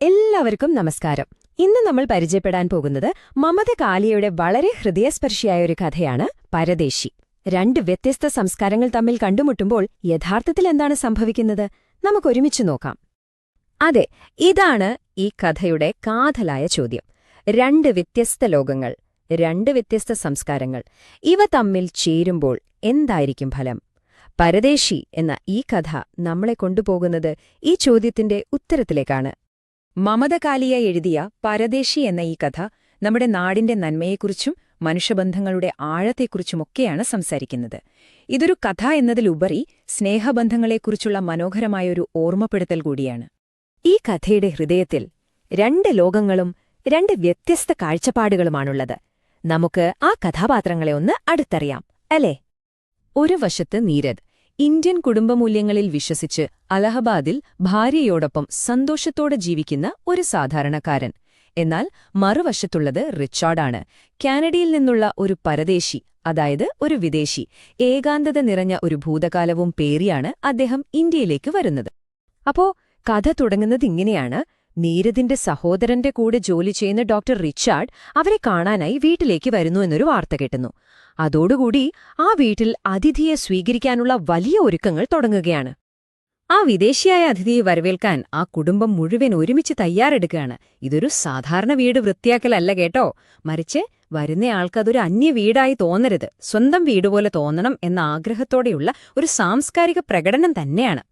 എല്ലാവർക്കും നമസ്കാരം. ഇന്ന് നമ്മൾ പരിചയപ്പെടാൻ പോകുന്നത് മമത കാലിയയുടെ വളരെ ഹൃദയസ്പർശിയായ ഒരു കഥയാണ് പരദേശി. രണ്ട് വ്യത്യസ്ത സംസ്കാരങ്ങൾ തമ്മിൽ കണ്ടുമുട്ടുമ്പോൾ യഥാർത്ഥത്തിൽ എന്താണ് സംഭവിക്കുന്നത്? നമുക്കൊരുമിച്ച് നോക്കാം. അതെ, ഇതാണ് ഈ കഥയുടെ കാതലായ ചോദ്യം. രണ്ട് വ്യത്യസ്ത ലോകങ്ങൾ, രണ്ട് വ്യത്യസ്ത സംസ്കാരങ്ങൾ, ഇവ തമ്മിൽ ചേരുമ്പോൾ എന്തായിരിക്കും ഫലം? പരദേശി എന്ന ഈ കഥ നമ്മളെ കൊണ്ടുപോകുന്നത് ഈ ചോദ്യത്തിന്റെ ഉത്തരത്തിലേക്കാണ്. മമത കാലിയ എഴുതിയ പരദേശി എന്ന ഈ കഥ നമ്മുടെ നാടിന്റെ നന്മയെക്കുറിച്ചും മനുഷ്യബന്ധങ്ങളുടെ ആഴത്തെക്കുറിച്ചുമൊക്കെയാണ് സംസാരിക്കുന്നത്. ഇതൊരു കഥ എന്നതിലുപരി സ്നേഹബന്ധങ്ങളെക്കുറിച്ചുള്ള മനോഹരമായൊരു ഓർമ്മപ്പെടുത്തൽ കൂടിയാണ്. ഈ കഥയുടെ ഹൃദയത്തിൽ രണ്ട് ലോകങ്ങളും രണ്ട് വ്യത്യസ്ത കാഴ്ചപ്പാടുകളുമാണുള്ളത്. നമുക്ക് ആ കഥാപാത്രങ്ങളെ ഒന്ന് അടുത്തറിയാം, അല്ലേ? ഒരു വശത്ത് നീരദ്, ഇന്ത്യൻ കുടുംബമൂല്യങ്ങളിൽ വിശ്വസിച്ച് അലഹബാദിൽ ഭാര്യയോടൊപ്പം സന്തോഷത്തോടെ ജീവിക്കുന്ന ഒരു സാധാരണക്കാരൻ. എന്നാൽ മറുവശത്തുള്ളത് റിച്ചാർഡാണ്, കാനഡയിൽ നിന്നുള്ള ഒരു പരദേശി, അതായത് ഒരു വിദേശി. ഏകാന്തത നിറഞ്ഞ ഒരു ഭൂതകാലവും പേറിയാണ് അദ്ദേഹം ഇന്ത്യയിലേക്ക് വരുന്നത്. അപ്പോ കഥ തുടങ്ങുന്നതിങ്ങനെയാണ്. നീരദിന്റെ സഹോദരന്റെ കൂടെ ജോലി ചെയ്യുന്ന ഡോക്ടർ റിച്ചാർഡ് അവരെ കാണാനായി വീട്ടിലേക്ക് വരുന്നു എന്നൊരു വാർത്ത കേട്ടുന്നു. അതോടുകൂടി ആ വീട്ടിൽ അതിഥിയെ സ്വീകരിക്കാനുള്ള വലിയ ഒരുക്കങ്ങൾ തുടങ്ങുകയാണ്. ആ വിദേശിയായ അതിഥിയെ വരവേൽക്കാൻ ആ കുടുംബം മുഴുവൻ ഒരുമിച്ച് തയ്യാറെടുക്കുകയാണ്. ഇതൊരു സാധാരണ വീട് വൃത്തിയാക്കലല്ല കേട്ടോ, മറിച്ച് വരുന്നയാൾക്കതൊരു അന്യ വീടായി തോന്നരുത്, സ്വന്തം വീടുപോലെ തോന്നണം എന്ന ആഗ്രഹത്തോടെയുള്ള ഒരു സാംസ്കാരിക പ്രകടനം തന്നെയാണ്.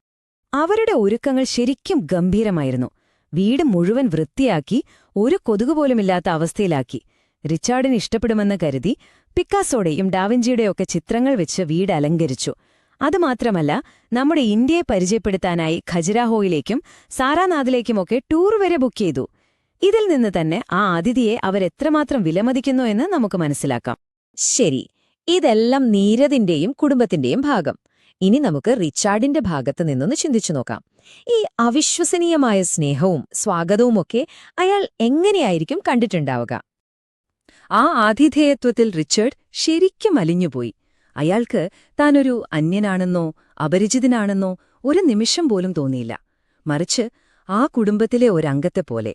അവരുടെ ഒരുക്കങ്ങൾ ശരിക്കും ഗംഭീരമായിരുന്നു. വീട് മുഴുവൻ വൃത്തിയാക്കി ഒരു കൊതുകുപോലുമില്ലാത്ത അവസ്ഥയിലാക്കി. റിച്ചാർഡിന് ഇഷ്ടപ്പെടുമെന്ന് കരുതി പിക്കാസോയുടെയും ഡാവിഞ്ചിയുടെയൊക്കെ ചിത്രങ്ങൾ വെച്ച് വീട് അലങ്കരിച്ചു. അതുമാത്രമല്ല, നമ്മുടെ ഇന്ത്യയെ പരിചയപ്പെടുത്താനായി ഖജുരാഹോയിലേക്കും സാരാനാഥിലേക്കുമൊക്കെ ടൂർ വരെ ബുക്ക് ചെയ്തു. ഇതിൽ നിന്ന് തന്നെ ആ അതിഥിയെ അവരെത്രമാത്രം വിലമതിക്കുന്നു എന്ന് നമുക്ക് മനസ്സിലാക്കാം. ശരി, ഇതെല്ലാം നീരദിന്റെയും കുടുംബത്തിന്റെയും ഭാഗം. ഇനി നമുക്ക് റിച്ചാർഡിന്റെ ഭാഗത്ത് നിന്നൊന്ന് ചിന്തിച്ചു നോക്കാം. ഈ അവിശ്വസനീയമായ സ്നേഹവും സ്വാഗതവുമൊക്കെ അയാൾ എങ്ങനെയായിരിക്കും കണ്ടിട്ടുണ്ടാവുക? ആ ആതിഥേയത്വത്തിൽ റിച്ചാർഡ് ശരിക്കും അലിഞ്ഞുപോയി. അയാൾക്ക് താനൊരു അന്യനാണെന്നോ അപരിചിതനാണെന്നോ ഒരു നിമിഷം പോലും തോന്നിയില്ല. മറിച്ച് ആ കുടുംബത്തിലെ ഒരംഗത്തെപ്പോലെ,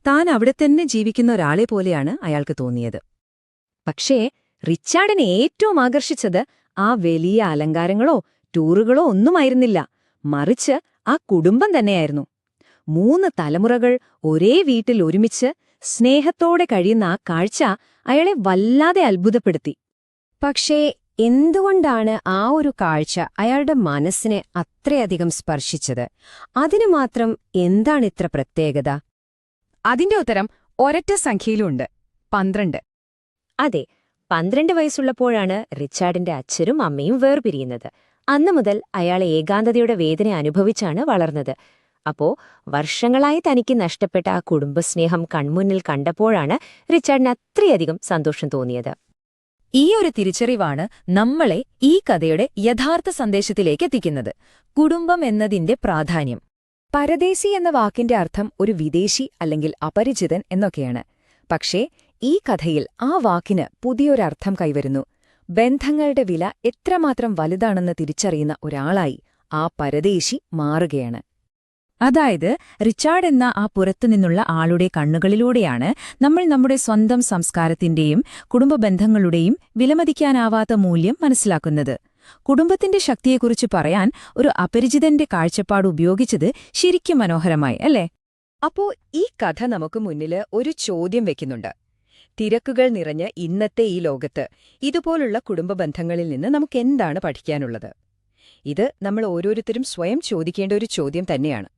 താൻ അവിടെ തന്നെ ജീവിക്കുന്ന ഒരാളെ പോലെയാണ് അയാൾക്ക് തോന്നിയത്. പക്ഷേ റിച്ചാർഡിനെ ഏറ്റവും ആകർഷിച്ചത് ആ വലിയ അലങ്കാരങ്ങളോ ടൂറുകളോ ഒന്നുമായിരുന്നില്ല, മറിച്ച് ആ കുടുംബം തന്നെയായിരുന്നു. 3 തലമുറകൾ ഒരേ വീട്ടിൽ ഒരുമിച്ച് സ്നേഹത്തോടെ കഴിയുന്ന ആ കാഴ്ച അയാളെ വല്ലാതെ അത്ഭുതപ്പെടുത്തി. പക്ഷേ എന്തുകൊണ്ടാണ് ആ ഒരു കാഴ്ച അയാളുടെ മനസ്സിനെ അത്രയധികം സ്പർശിച്ചത്? അതിനു മാത്രം എന്താണിത്ര പ്രത്യേകത? അതിന്റെ ഉത്തരം ഒരൊറ്റ സംഖ്യയിലുണ്ട്: 12. അതെ, 12 വയസ്സുള്ളപ്പോഴാണ് റിച്ചാർഡിന്റെ അച്ഛനും അമ്മയും വേർപിരിയുന്നത്. അന്നു മുതൽ അയാൾ ഏകാന്തതയുടെ വേദന അനുഭവിച്ചാണ് വളർന്നത്. അപ്പോ വർഷങ്ങളായി തനിക്ക് നഷ്ടപ്പെട്ട ആ കുടുംബസ്നേഹം കൺമുന്നിൽ കണ്ടപ്പോഴാണ് റിച്ചാർഡിന് അത്രയധികം സന്തോഷം തോന്നിയത്. ഈ ഒരു തിരിച്ചറിവാണ് നമ്മളെ ഈ കഥയുടെ യഥാർത്ഥ സന്ദേശത്തിലേക്ക് എത്തിക്കുന്നത്: കുടുംബം എന്നതിന്റെ പ്രാധാന്യം. പരദേശി എന്ന വാക്കിന്റെ അർത്ഥം ഒരു വിദേശി അല്ലെങ്കിൽ അപരിചിതൻ എന്നൊക്കെയാണ്. പക്ഷേ ഈ കഥയിൽ ആ വാക്കിന് പുതിയൊരർത്ഥം കൈവരുന്നു. ബന്ധങ്ങളുടെ വില എത്രമാത്രം വലുതാണെന്ന് തിരിച്ചറിയുന്ന ഒരാളായി ആ പരദേശി മാറുകയാണ്. അതായത് റിച്ചാർഡ് എന്ന ആ പുറത്തുനിന്നുള്ള ആളുടെ കണ്ണുകളിലൂടെയാണ് നമ്മൾ നമ്മുടെ സ്വന്തം സംസ്കാരത്തിന്റെയും കുടുംബബന്ധങ്ങളുടെയും വിലമതിക്കാനാവാത്ത മൂല്യം മനസ്സിലാക്കുന്നത്. കുടുംബത്തിന്റെ ശക്തിയെക്കുറിച്ച് പറയാൻ ഒരു അപരിചിതന്റെ കാഴ്ചപ്പാട് ഉപയോഗിച്ചത് ശരിക്കും മനോഹരമായി, അല്ലേ? അപ്പോ ഈ കഥ നമുക്ക് മുന്നില് ഒരു ചോദ്യം വെക്കുന്നുണ്ട്. തിരക്കുകൾ നിറഞ്ഞ ഇന്നത്തെ ഈ ലോകത്ത് ഇതുപോലുള്ള കുടുംബബന്ധങ്ങളിൽ നിന്ന് നമുക്കെന്താണ് പഠിക്കാനുള്ളത്? ഇത് നമ്മൾ ഓരോരുത്തരും സ്വയം ചോദിക്കേണ്ട ഒരു ചോദ്യം തന്നെയാണ്.